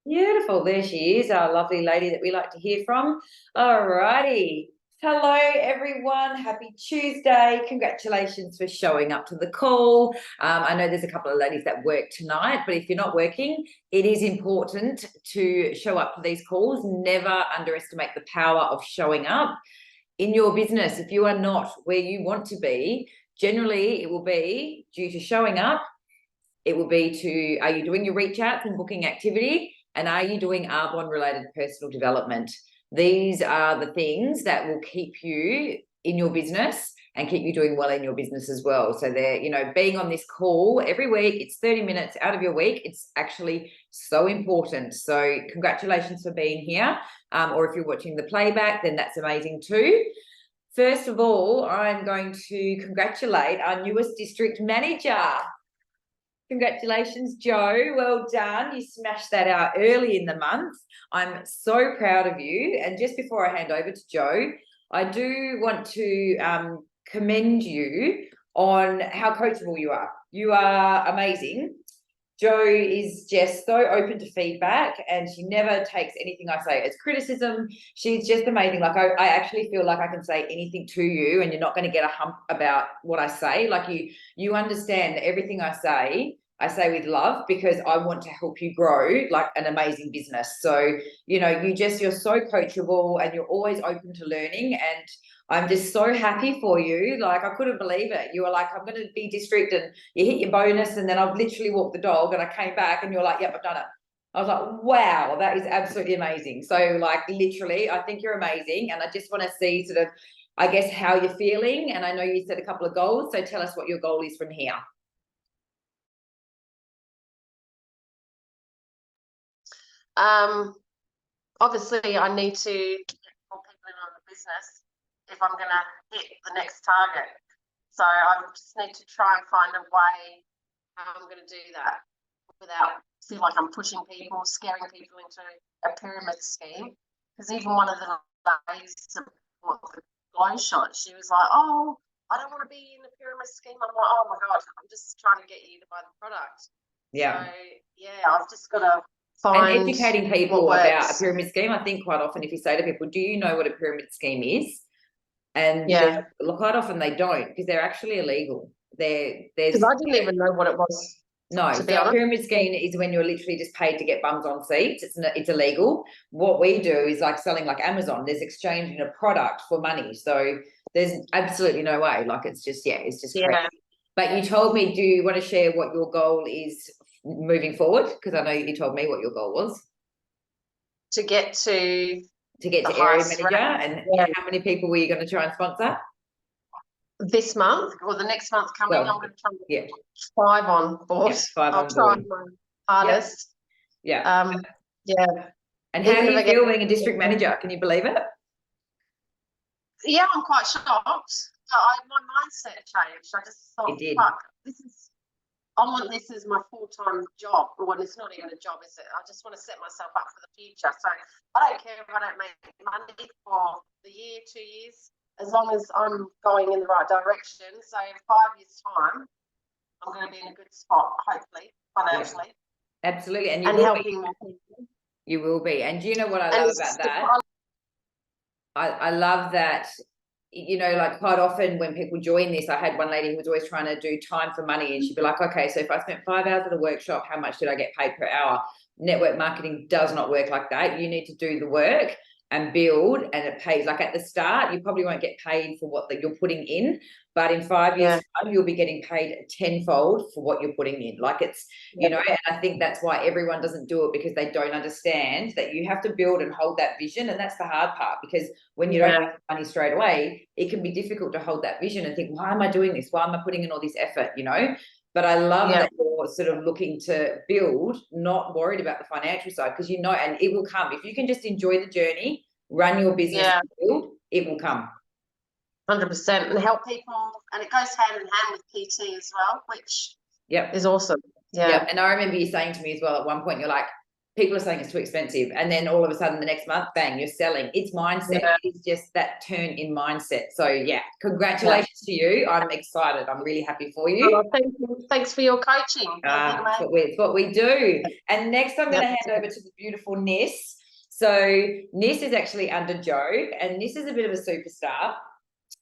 Beautiful. There she is, our lovely lady that we like to hear from. All righty. Hello, everyone. Happy Tuesday. Congratulations for showing up to the call. I know there's a couple of ladies that work tonight, but if you're not working, it is important to show up to these calls. Never underestimate the power of showing up in your business. If you are not where you want to be, generally it will be due to showing up. It will be to, are you doing your reach outs and booking activity? And are you doing Arbonne related personal development? These are the things that will keep you in your business and keep you doing well in your business as well. So they're, being on this call every week, it's 30 minutes out of your week. It's actually so important. So congratulations for being here. Or if you're watching the playback, then that's amazing too. First of all, I'm going to congratulate our newest district manager. Congratulations, Joe. Well done. You smashed that out early in the month. I'm so proud of you. And just before I hand over to Joe, I do want to commend you on how coachable you are. You are amazing. Joe is just so open to feedback and she never takes anything I say as criticism. She's just amazing. Like I actually feel like I can say anything to you and you're not going to get a hump about what I say. Like you understand that everything I say with love because I want to help you grow like an amazing business. So, you're so coachable and you're always open to learning. And I'm just so happy for you. Like, I couldn't believe it. You were like, I'm going to be district and you hit your bonus. And then I've literally walked the dog and I came back and you're like, yep, I've done it. I was like, wow, that is absolutely amazing. So like, literally, I think you're amazing. And I just want to see sort of, I guess, how you're feeling. And I know you set a couple of goals. So tell us what your goal is from here. Obviously I need to get more people in on the business if I'm going to hit the next target. So I just need to try and find a way how I'm going to do that without feel like I'm pushing people, scaring people into a pyramid scheme. Because even one of the ladies that bought the glow shot, she was like, oh, I don't want to be in a pyramid scheme. I'm like, oh my God, I'm just trying to get you to buy the product. Yeah. So yeah, I've just got to find and educating people about a pyramid scheme. I think quite often if you say to people, do you know what a pyramid scheme is? And quite often they don't because they're actually illegal. Because I didn't even know what it was. No, so a pyramid scheme is when you're literally just paid to get bums on seats. It's illegal. What we do is like selling like Amazon. There's exchanging a product for money. So there's absolutely no way. Like it's just crazy. But you told me, do you want to share what your goal is moving forward? Because I know you told me what your goal was. To get to area manager. And how many people were you going to try and sponsor? This month or the next month coming, I'm going to try and get 5 on board. I'll try my hardest. Yeah. And how do you feel being a district manager? Can you believe it? Yeah, I'm quite shocked. My mindset changed. I just thought, fuck, I want this as my full-time job. Well, it's not even a job, is it? I just want to set myself up for the future. So I don't care if I don't make money for the year, 2 years, as long as I'm going in the right direction. So in 5 years' time, I'm going to be in a good spot, hopefully, financially. Yeah, absolutely. And helping more people. You will be. And do you know what I love about that? I love that, like quite often when people join this, I had one lady who was always trying to do time for money and she'd be like, okay, so if I spent 5 hours at a workshop, how much did I get paid per hour? Network marketing does not work like that. You need to do the work and build, and it pays. Like at the start, you probably won't get paid for what you're putting in, but in 5 years time, you'll be getting paid tenfold for what you're putting in. Like it's, and I think that's why everyone doesn't do it, because they don't understand that you have to build and hold that vision. And that's the hard part, because when you don't make money straight away, it can be difficult to hold that vision and think, why am I doing this? Why am I putting in all this effort? But I love that you're sort of looking to build, not worried about the financial side, because and it will come. If you can just enjoy the journey, run your business, build, it will come. 100%, and help people. And it goes hand in hand with PT as well, which is awesome. Yeah. And I remember you saying to me as well at one point, you're like, people are saying it's too expensive, and then all of a sudden the next month, bang, you're selling. It's mindset. Yeah. It's just that turn in mindset. So yeah, congratulations to you. I'm excited. I'm really happy for you. Oh, thank you. Thanks for your coaching. It's what we do. And next I'm going to hand over to the beautiful Nis. So Nis is actually under Joe, and Nis is a bit of a superstar.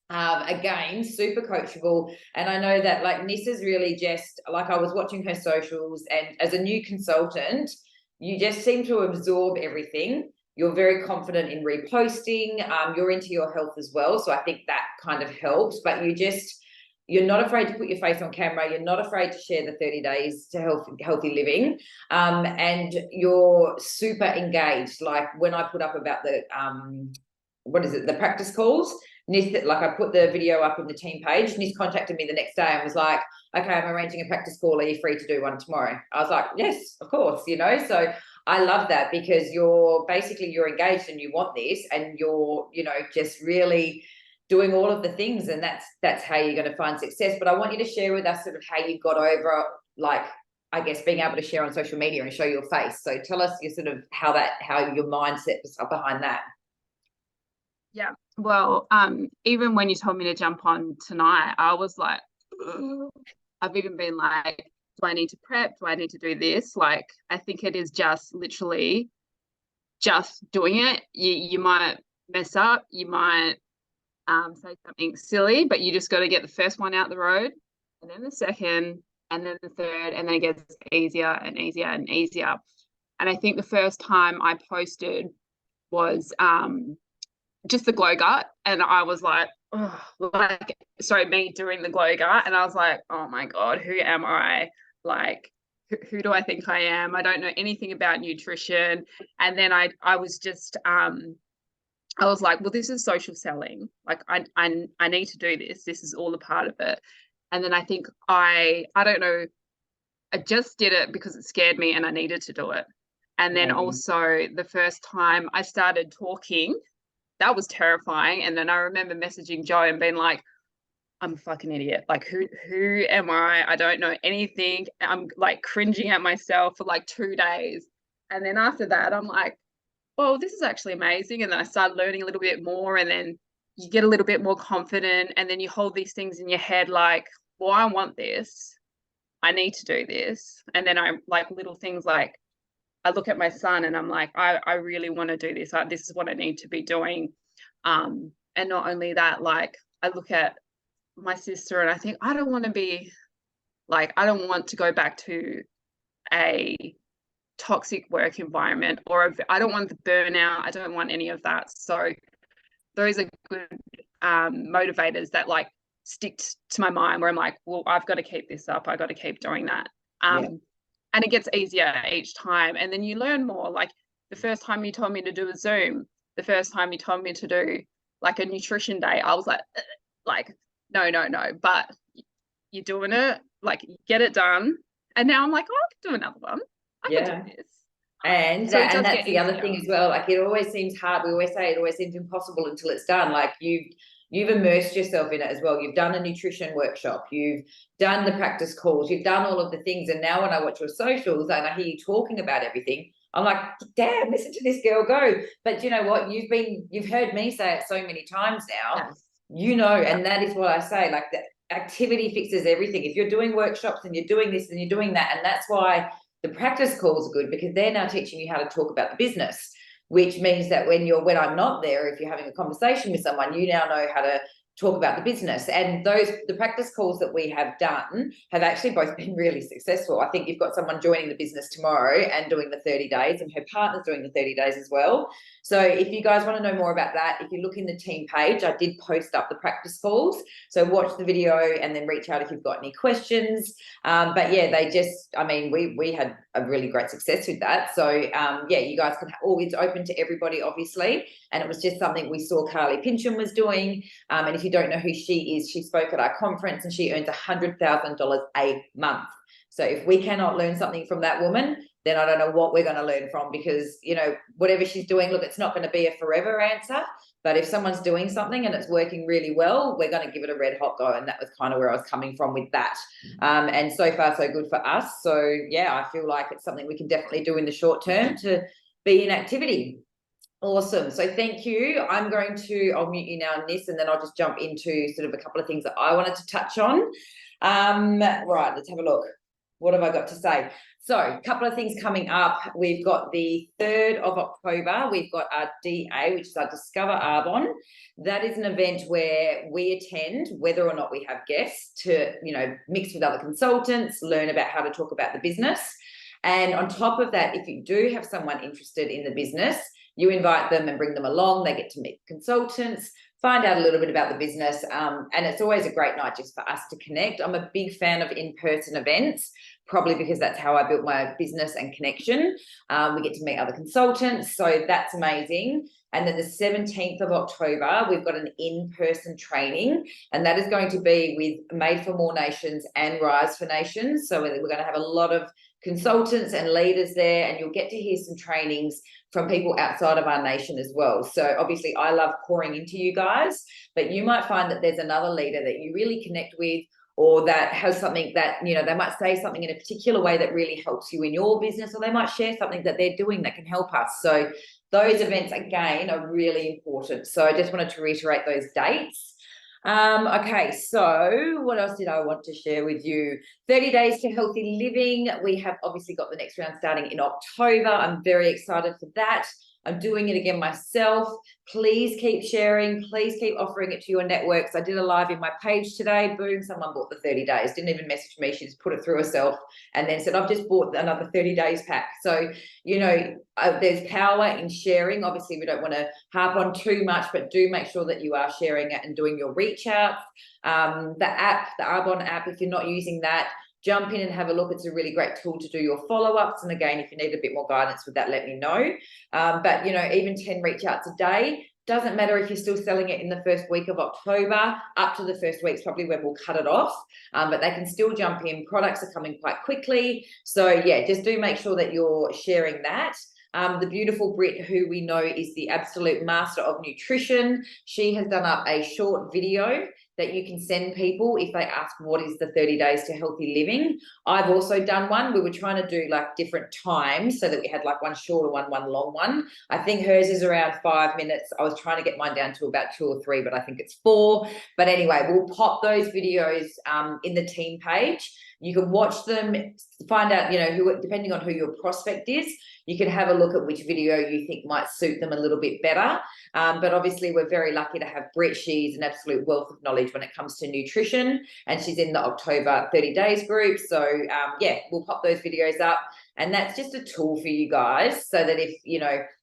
Again, super coachable. And I know that like Nis is really just like, I was watching her socials, and as a new consultant, you just seem to absorb everything. You're very confident in reposting. You're into your health as well. So I think that kind of helps, but you're not afraid to put your face on camera. You're not afraid to share the 30 days to healthy living. And you're super engaged. Like when I put up about the, the practice calls, Nis, like I put the video up in the team page. Nis contacted me the next day and was like, okay, I'm arranging a practice call. Are you free to do one tomorrow? I was like, yes, of course, So I love that, because you're engaged and you want this, and you're, just really doing all of the things, and that's how you're going to find success. But I want you to share with us sort of how you got over, like, I guess, being able to share on social media and show your face. So tell us your sort of how your mindset was up behind that. Yeah. Well, even when you told me to jump on tonight, I was like, ugh. I've even been like, do I need to prep? Do I need to do this? Like, I think it is just literally just doing it. You might mess up, you might say something silly, but you just got to get the first one out the road, and then the second, and then the third, and then it gets easier and easier and easier. And I think the first time I posted was just the glow gut, and I was like, oh, me doing the glow gut, and I was like, oh my god, who am I? Like, who do I think I am? I don't know anything about nutrition. And then I was just I was like, well, this is social selling. Like, I need to do this. This is all a part of it. And then I think I don't know, I just did it because it scared me and I needed to do it. And then also the first time I started talking, that was terrifying. And then I remember messaging Joe and being like, I'm a fucking idiot. Like, who am I? I don't know anything. I'm like cringing at myself for like 2 days. And then after that, I'm like, well, this is actually amazing. And then I started learning a little bit more, and then you get a little bit more confident, and then you hold these things in your head like, well, I want this. I need to do this. And then I like little things like, I look at my son and I'm like, I really want to do this. This is what I need to be doing. And not only that, like, I look at my sister and I think, I don't want to go back to a toxic work environment, or I don't want the burnout. I don't want any of that. So those are good motivators that like stick to my mind, where I'm like, well, I've got to keep this up. I've got to keep doing that. And it gets easier each time. And then you learn more. Like the first time you told me to do a Zoom, the first time you told me to do like a nutrition day, I was like, no. But you're doing it, like you get it done. And now I'm like, oh, I can do another one. I can do this. And that's the other thing as well. Like, it always seems hard. We always say it always seems impossible until it's done. Like you've immersed yourself in it as well. You've done a nutrition workshop. You've done the practice calls. You've done all of the things. And now when I watch your socials and I hear you talking about everything, I'm like, damn, listen to this girl go. But you know what? You've heard me say it so many times now. Yes. And that is what I say. Like, the activity fixes everything. If you're doing workshops and you're doing this and you're doing that, and that's why the practice calls are good, because they're now teaching you how to talk about the business, which means that when I'm not there, if you're having a conversation with someone, you now know how to talk about the business. And the practice calls that we have done have actually both been really successful. I think you've got someone joining the business tomorrow and doing the 30 days, and her partner's doing the 30 days as well. So if you guys want to know more about that, if you look in the team page, I did post up the practice calls. So watch the video and then reach out if you've got any questions. But yeah, we had a really great success with that. So you guys can it's open to everybody, obviously. And it was just something we saw Carly Pincham was doing. And if you don't know who she is, she spoke at our conference and she earns $100,000 a month. So if we cannot learn something from that woman, then I don't know what we're going to learn from, because, whatever she's doing, look, it's not going to be a forever answer, But if someone's doing something and it's working really well, we're going to give it a red hot go. And that was kind of where I was coming from with that. And so far, so good for us. So yeah, I feel like it's something we can definitely do in the short term to be in activity. Awesome. So thank you. I'll mute you now, Nis, and then I'll just jump into sort of a couple of things that I wanted to touch on. Right, let's have a look. What have I got to say? So a couple of things coming up. We've got the 3rd of October. We've got our DA, which is our Discover Arbonne. That is an event where we attend, whether or not we have guests, to, mix with other consultants, learn about how to talk about the business. And on top of that, if you do have someone interested in the business, you invite them and bring them along. They get to meet consultants, find out a little bit about the business. And it's always a great night just for us to connect. I'm a big fan of in-person events, probably because that's how I built my business and connection. We get to meet other consultants, so that's amazing. And then the 17th of October, we've got an in-person training, and that is going to be with Made for More Nations and Rise for Nations. So we're going to have a lot of consultants and leaders there, and you'll get to hear some trainings from people outside of our nation as well. So obviously I love pouring into you guys, but you might find that there's another leader that you really connect with, or that has something that, they might say something in a particular way that really helps you in your business, or they might share something that they're doing that can help us. So those events, again, are really important. So I just wanted to reiterate those dates. Okay, so what else did I want to share with you? 30 days to healthy living. We have obviously got the next round starting in October. I'm very excited for that. I'm doing it again myself. Please keep sharing. Please keep offering it to your networks. I did a live in my page today. Boom, someone bought the 30 days. Didn't even message me. She just put it through herself and then said, I've just bought another 30 days pack. So, there's power in sharing. Obviously, we don't want to harp on too much, but do make sure that you are sharing it and doing your reach out. The Arbonne app, if you're not using that, jump in and have a look. It's a really great tool to do your follow-ups. And again, if you need a bit more guidance with that, let me know. But, even 10 reach outs a day. Doesn't matter if you're still selling it in the first week of October. Up to the first week's probably when we'll cut it off. But they can still jump in. Products are coming quite quickly. So, yeah, just do make sure that you're sharing that. The beautiful Brit, who we know is the absolute master of nutrition, she has done up a short video that you can send people if they ask what is the 30 days to healthy living. I've also done one. We were trying to do like different times so that we had like one shorter one long one. I think hers is around 5 minutes. I was trying to get mine down to about 2 or 3, but I think it's 4. But anyway, we'll pop those videos in the team page. You can watch them, find out, who, depending on who your prospect is, you can have a look at which video you think might suit them a little bit better. But obviously, we're very lucky to have Brit. She's an absolute wealth of knowledge when it comes to nutrition, and she's in the October 30 days group. So, yeah, we'll pop those videos up. And that's just a tool for you guys so that if,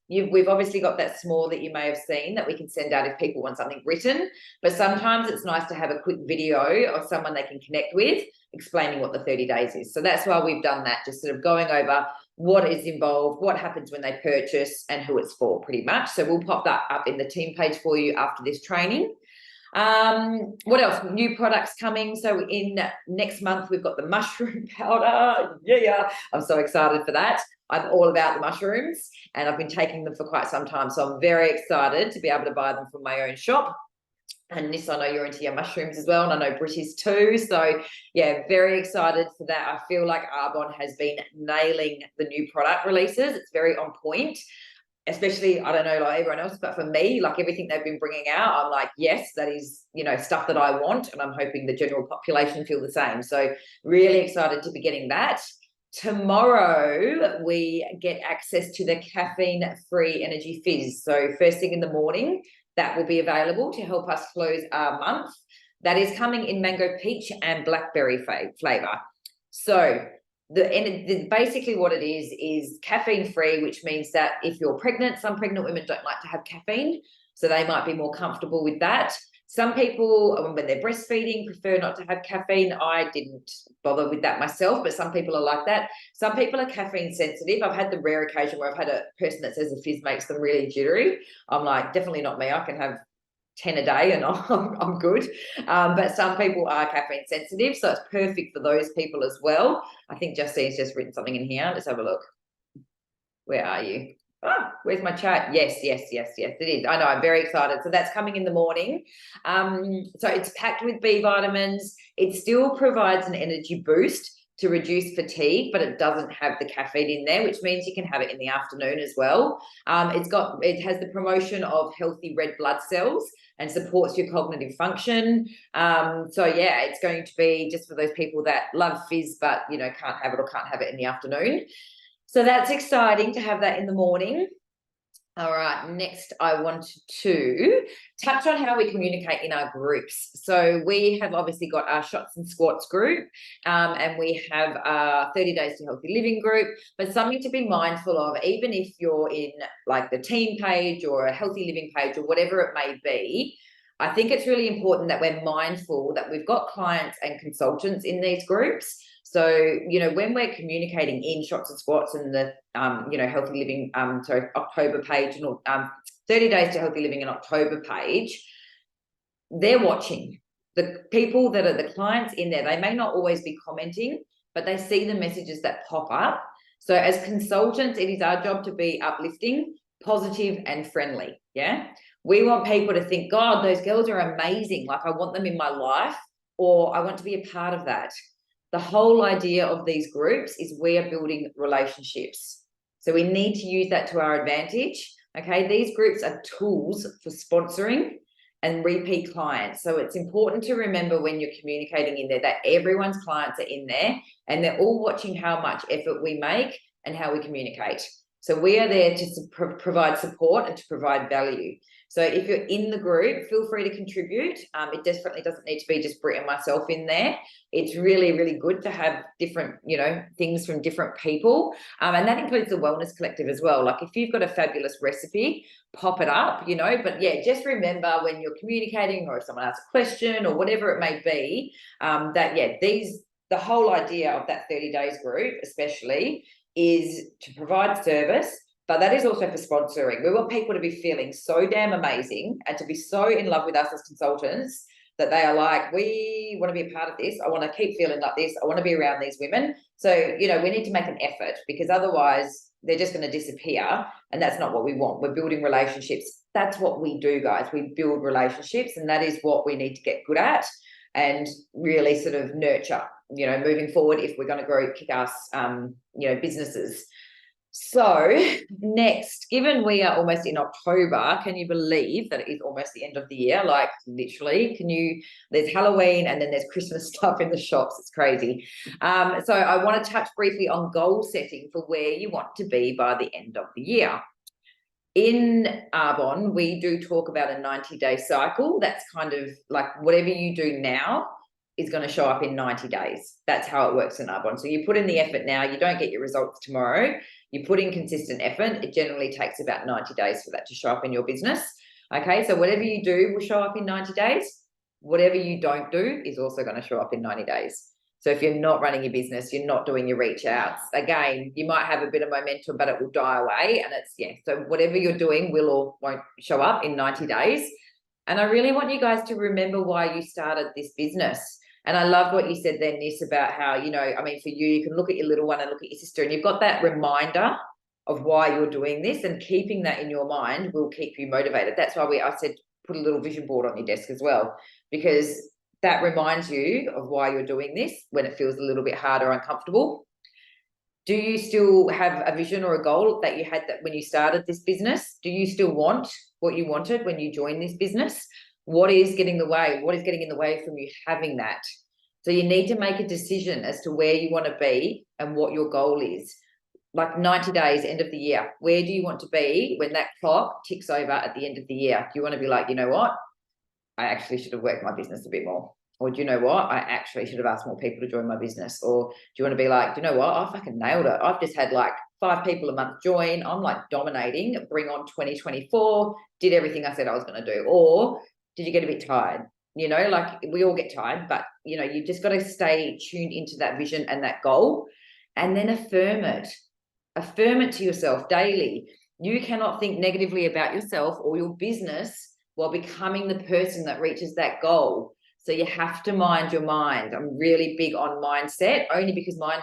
we've obviously got that small that you may have seen that we can send out if people want something written, but sometimes it's nice to have a quick video of someone they can connect with explaining what the 30 days is. So that's why we've done that, just sort of going over what is involved, what happens when they purchase, and who it's for, pretty much. So we'll pop that up in the team page for you after this training. What else? New products coming. So in next month, we've got the mushroom powder. Yeah, I'm so excited for that. I'm all about the mushrooms, and I've been taking them for quite some time. So I'm very excited to be able to buy them from my own shop. And Nis, I know you're into your mushrooms as well, and I know Brit is too. So yeah, very excited for that. I feel like Arbonne has been nailing the new product releases. It's very on point. Especially, I don't know, like everyone else, but for me, like everything they've been bringing out, I'm like, yes, that is, stuff that I want. And I'm hoping the general population feel the same. So really excited to be getting that. Tomorrow, we get access to the caffeine-free energy fizz. So first thing in the morning, that will be available to help us close our month. That is coming in mango peach and blackberry flavor. So basically what it is caffeine free, which means that if you're pregnant, some pregnant women don't like to have caffeine, so they might be more comfortable with that. Some people, when they're breastfeeding, prefer not to have caffeine. I didn't bother with that myself, but some people are like that. Some people are caffeine sensitive. I've had the rare occasion where I've had a person that says the fizz makes them really jittery. I'm like, definitely not me. I can have 10 a day and I'm good. But some people are caffeine sensitive, so it's perfect for those people as well. I think Justine's just written something in here. Let's have a look. Where are you? Oh, where's my chat? Yes, it is. I know, I'm very excited. So that's coming in the morning. So it's packed with B vitamins. It still provides an energy boost to reduce fatigue, but it doesn't have the caffeine in there, which means you can have it in the afternoon as well. It has the promotion of healthy red blood cells and supports your cognitive function. So yeah, it's going to be just for those people that love fizz, but can't have it or can't have it in the afternoon. So that's exciting to have that in the morning. All right, next I wanted to touch on how we communicate in our groups. So we have obviously got our shots and squats group, and we have our 30 days to healthy living group, but something to be mindful of, even if you're in like the team page or a healthy living page or whatever it may be, I think it's really important that we're mindful that we've got clients and consultants in these groups. So, when we're communicating in shots and squats and the, healthy living, October page and 30 days to healthy living in October page, they're watching. The people that are the clients in there, they may not always be commenting, but they see the messages that pop up. So as consultants, it is our job to be uplifting, positive and friendly. Yeah. We want people to think, God, those girls are amazing. Like I want them in my life, or I want to be a part of that. The whole idea of these groups is we are building relationships. So we need to use that to our advantage. Okay. These groups are tools for sponsoring and repeat clients. So it's important to remember when you're communicating in there that everyone's clients are in there and they're all watching how much effort we make and how we communicate. So we are there to provide support and to provide value. So if you're in the group, feel free to contribute. It definitely doesn't need to be just Britt and myself in there. It's really, really good to have different, things from different people. And that includes the Wellness Collective as well. Like if you've got a fabulous recipe, pop it up, but yeah, just remember when you're communicating or if someone asks a question or whatever it may be, the whole idea of that 30 days group especially is to provide service, but that is also for sponsoring. We want people to be feeling so damn amazing and to be so in love with us as consultants that they are like, we want to be a part of this. I want to keep feeling like this. I want to be around these women. So, we need to make an effort because otherwise they're just going to disappear. And that's not what we want. We're building relationships. That's what we do, guys. We build relationships, and that is what we need to get good at and really sort of nurture, moving forward if we're going to grow kick-ass, businesses. So next, given we are almost in October, can you believe that it is almost the end of the year? Like literally, there's Halloween and then there's Christmas stuff in the shops. It's crazy. So I want to touch briefly on goal setting for where you want to be by the end of the year. In Arbonne, we do talk about a 90-day cycle. That's kind of like whatever you do now is going to show up in 90 days. That's how it works in Arbonne. So you put in the effort now, you don't get your results tomorrow. You put in consistent effort. It generally takes about 90 days for that to show up in your business. Okay, so whatever you do will show up in 90 days. Whatever you don't do is also going to show up in 90 days. So if you're not running your business, you're not doing your reach outs, again, you might have a bit of momentum, but it will die away. And so whatever you're doing will or won't show up in 90 days. And I really want you guys to remember why you started this business. And I love what you said then, Nis, about how, for you can look at your little one and look at your sister and you've got that reminder of why you're doing this, and keeping that in your mind will keep you motivated. That's why I said put a little vision board on your desk as well, because that reminds you of why you're doing this when it feels a little bit hard or uncomfortable. Do you still have a vision or a goal that you had that when you started this business? Do you still want what you wanted when you joined this business? What is getting in the way? What is getting in the way from you having that? So you need to make a decision as to where you want to be and what your goal is. Like 90 days, end of the year, where do you want to be when that clock ticks over at the end of the year? Do you want to be like, you know what? I actually should have worked my business a bit more. Or do you know what? I actually should have asked more people to join my business. Or do you want to be like, do you know what? I fucking nailed it. I've just had like 5 people a month join. I'm like dominating, bring on 2024, did everything I said I was going to do. Or did you get a bit tired? Like we all get tired, but you just got to stay tuned into that vision and that goal, and then affirm it. Affirm it to yourself daily. You cannot think negatively about yourself or your business while becoming the person that reaches that goal. So you have to mind your mind. I'm really big on mindset, only because mine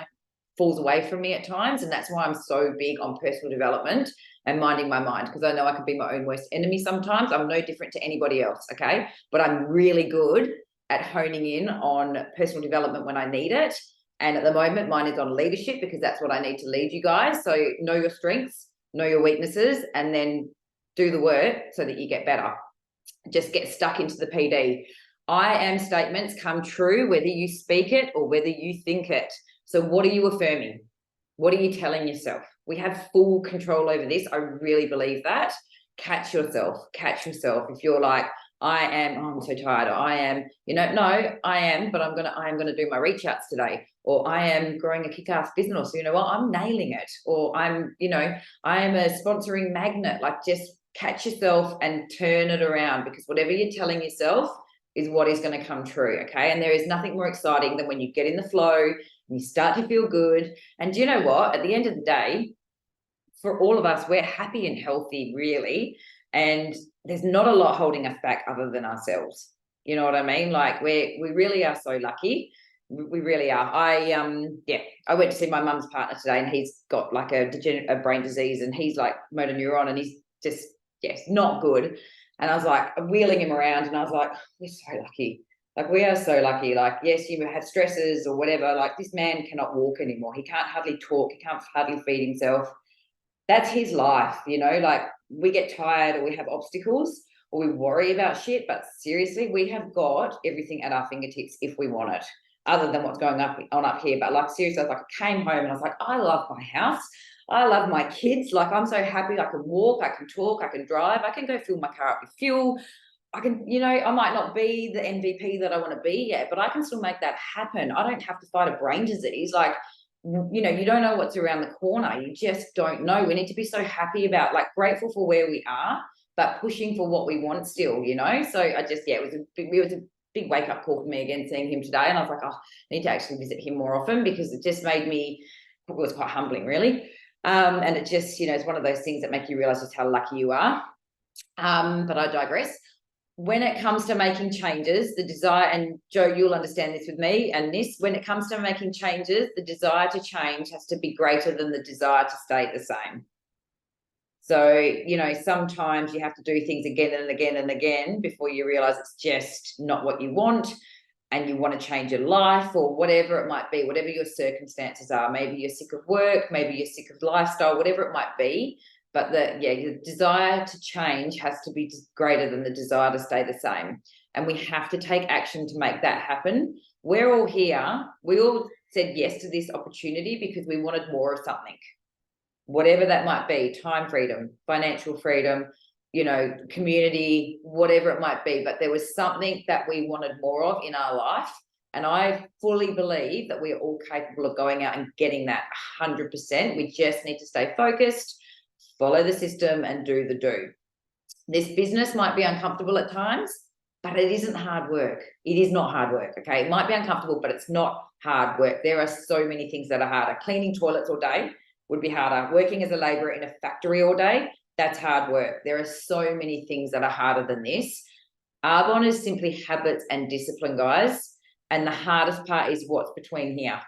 falls away from me at times. And that's why I'm so big on personal development and minding my mind, because I know I can be my own worst enemy sometimes. I'm no different to anybody else, okay? But I'm really good at honing in on personal development when I need it. And at the moment, mine is on leadership, because that's what I need to lead you guys. So know your strengths, know your weaknesses, and then do the work so that you get better. Just get stuck into the PD. I am statements come true whether you speak it or whether you think it. So what are you affirming? What are you telling yourself? We have full control over this. I really believe that. Catch yourself. If you're like, I am, oh, I'm so tired, or I am, no, I am, but I am gonna do my reach outs today, or I am growing a kick-ass business. So you know what, I'm nailing it, or I am a sponsoring magnet. Like, just catch yourself and turn it around, because whatever you're telling yourself is what is going to come true. Okay. And there is nothing more exciting than when you get in the flow and you start to feel good. And do you know what? At the end of the day, for all of us, we're happy and healthy, really. And there's not a lot holding us back other than ourselves. You know what I mean? Like, we really are so lucky. We really are. I went to see my mum's partner today, and he's got like a brain disease, and he's like motor neuron, and he's just, not good. And I was like wheeling him around, and I was like, we're so lucky. Like, we are so lucky. Like, yes, you have stresses or whatever. Like, this man cannot walk anymore. He can't hardly talk. He can't hardly feed himself. That's his life, like, we get tired, or we have obstacles, or we worry about shit. But seriously, we have got everything at our fingertips if we want it, other than what's going on up here. But like, seriously, I was like, I came home and I was like, I love my house. I love my kids. Like, I'm so happy. I can walk, I can talk, I can drive, I can go fill my car up with fuel. I can, I might not be the MVP that I want to be yet, but I can still make that happen. I don't have to fight a brain disease. Like, you don't know what's around the corner. You just don't know. We need to be so happy about, like, grateful for where we are, but pushing for what we want still, So I just, it was a big wake up call for me again, seeing him today. And I was like, I need to actually visit him more often, because it just made me, it was quite humbling, really. And it just, it's one of those things that make you realize just how lucky you are. But I digress. When it comes to making changes, the desire, and Joe, you'll understand this with me, and when it comes to making changes, the desire to change has to be greater than the desire to stay the same. So, sometimes you have to do things again and again and again before you realize it's just not what you want, and you want to change your life, or whatever it might be, whatever your circumstances are. Maybe you're sick of work, maybe you're sick of lifestyle, whatever it might be. But the desire to change has to be greater than the desire to stay the same. And we have to take action to make that happen. We're all here. We all said yes to this opportunity because we wanted more of something, whatever that might be: time freedom, financial freedom, community, whatever it might be. But there was something that we wanted more of in our life. And I fully believe that we are all capable of going out and getting that 100%. We just need to stay focused, follow the system, and do the do. This business might be uncomfortable at times, but it isn't hard work. It is not hard work, okay? It might be uncomfortable, but it's not hard work. There are so many things that are harder. Cleaning toilets all day would be harder. Working as a labourer in a factory all day, that's hard work. There are so many things that are harder than this. Arbonne is simply habits and discipline, guys. And the hardest part is what's between here,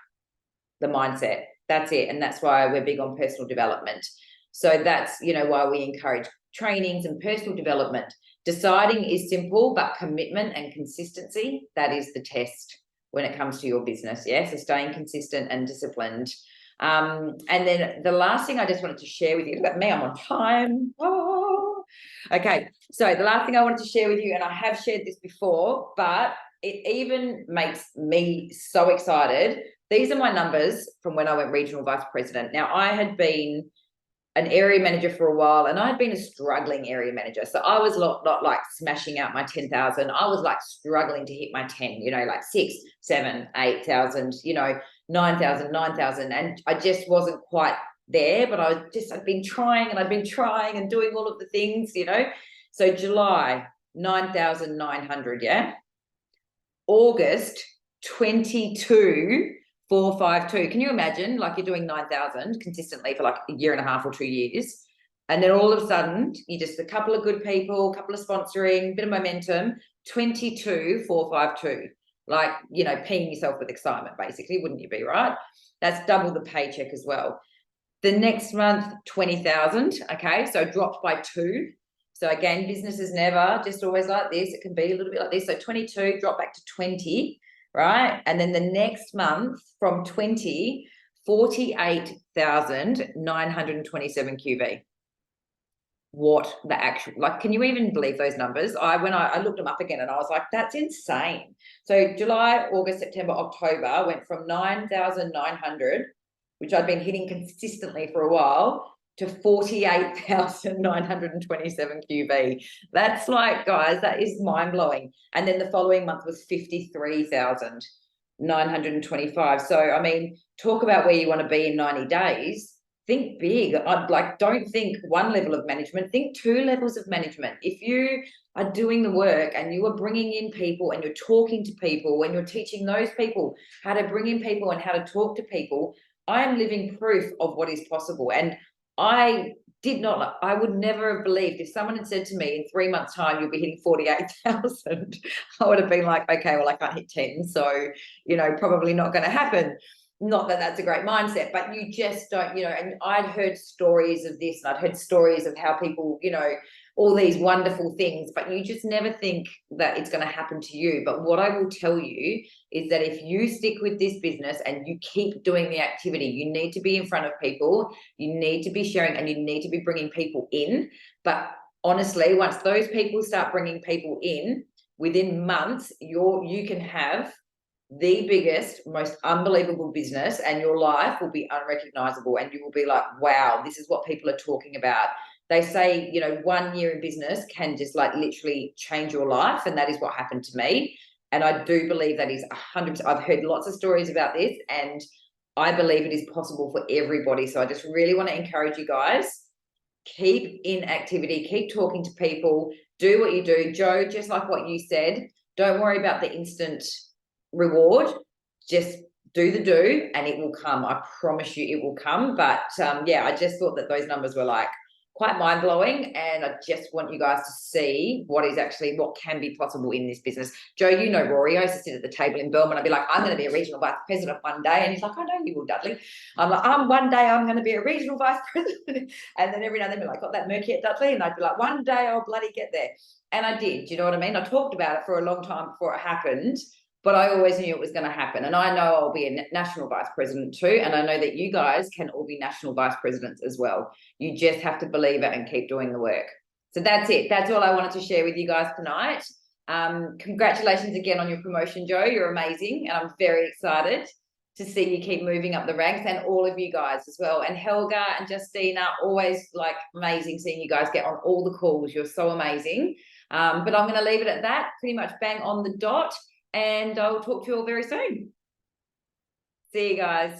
the mindset. That's it. And that's why we're big on personal development. So that's, why we encourage trainings and personal development. Deciding is simple, but commitment and consistency, that is the test when it comes to your business. Yeah. So staying consistent and disciplined. And then the last thing I just wanted to share with you, look at me, I'm on time. Oh. Okay. So the last thing I wanted to share with you, and I have shared this before, but it even makes me so excited. These are my numbers from when I went regional vice president. Now, I had been an area manager for a while, and I'd been a struggling area manager. So I was not like smashing out my 10,000. I was like struggling to hit my 10, like 6, 7, 8,000, 9,000, 9,000. And I just wasn't quite there, but I'd been trying and doing all of the things, So July, 9,900. Yeah. August, 22,452. Can you imagine, like, you're doing 9,000 consistently for like a year and a half or 2 years, and then all of a sudden you just, a couple of good people, a couple of sponsoring, bit of momentum, 22,452. like, you know, peeing yourself with excitement, basically, wouldn't you be, right? That's double the paycheck as well. The next month, 20,000. Okay, so dropped by 2. So again, business is never just always like this. It can be a little bit like this. So 22, drop back to 20, right? And then the next month from 20, 48,927 QV. What the actual, like, can you even believe those numbers? When I looked them up again and I was like, that's insane. So July, August, September, October went from 9,900, which I'd been hitting consistently for a while, to 48,927 QV. That's like, guys, that is mind-blowing. And then the following month was 53,925. So I mean, talk about where you want to be in 90 days. Think big. I'd like, don't think one level of management, think 2 levels of management. If you are doing the work and you are bringing in people and you're talking to people and you're teaching those people how to bring in people and how to talk to people, I am living proof of what is possible. And I would never have believed if someone had said to me in 3 months' time, you'll be hitting 48,000, I would have been like, okay, well, I can't hit 10. So, you know, probably not going to happen. Not that that's a great mindset, but you just don't, you know, and I'd heard stories of this and I'd heard stories of how people, you know, all these wonderful things, but you just never think that it's going to happen to you. But what I will tell you is that if you stick with this business and you keep doing the activity, you need to be in front of people, you need to be sharing, and you need to be bringing people in. But honestly, once those people start bringing people in, within months, you can have the biggest, most unbelievable business, and your life will be unrecognizable, and you will be like, wow, this is what people are talking about. They say, you know, 1 year in business can just like literally change your life, and that is what happened to me. And I do believe that is 100%. I've heard lots of stories about this, and I believe it is possible for everybody. So I just really want to encourage you guys, keep in activity, keep talking to people, do what you do. Joe, just like what you said, don't worry about the instant reward, just do the do and it will come. I promise you it will come. But yeah, I just thought that those numbers were like quite mind-blowing, and I just want you guys to see what can be possible in this business. Joe, you know Rory, I used to sit at the table in Belmont, I'd be like, I'm going to be a regional vice president one day, and he's like, I know you will, Dudley. I'm like, one day I'm going to be a regional vice president. And then every now and then we're like, got that murky at Dudley, and I'd be like, one day I'll bloody get there. And I did. Do you know what I mean? I talked about it for a long time before it happened, but I always knew it was going to happen. And I know I'll be a national vice president too. And I know that you guys can all be national vice presidents as well. You just have to believe it and keep doing the work. So that's it. That's all I wanted to share with you guys tonight. Congratulations again on your promotion, Joe. You're amazing. And I'm very excited to see you keep moving up the ranks, and all of you guys as well. And Helga and Justina, always like amazing seeing you guys get on all the calls. You're so amazing. But I'm going to leave it at that, pretty much bang on the dot. And I'll talk to you all very soon. See you guys.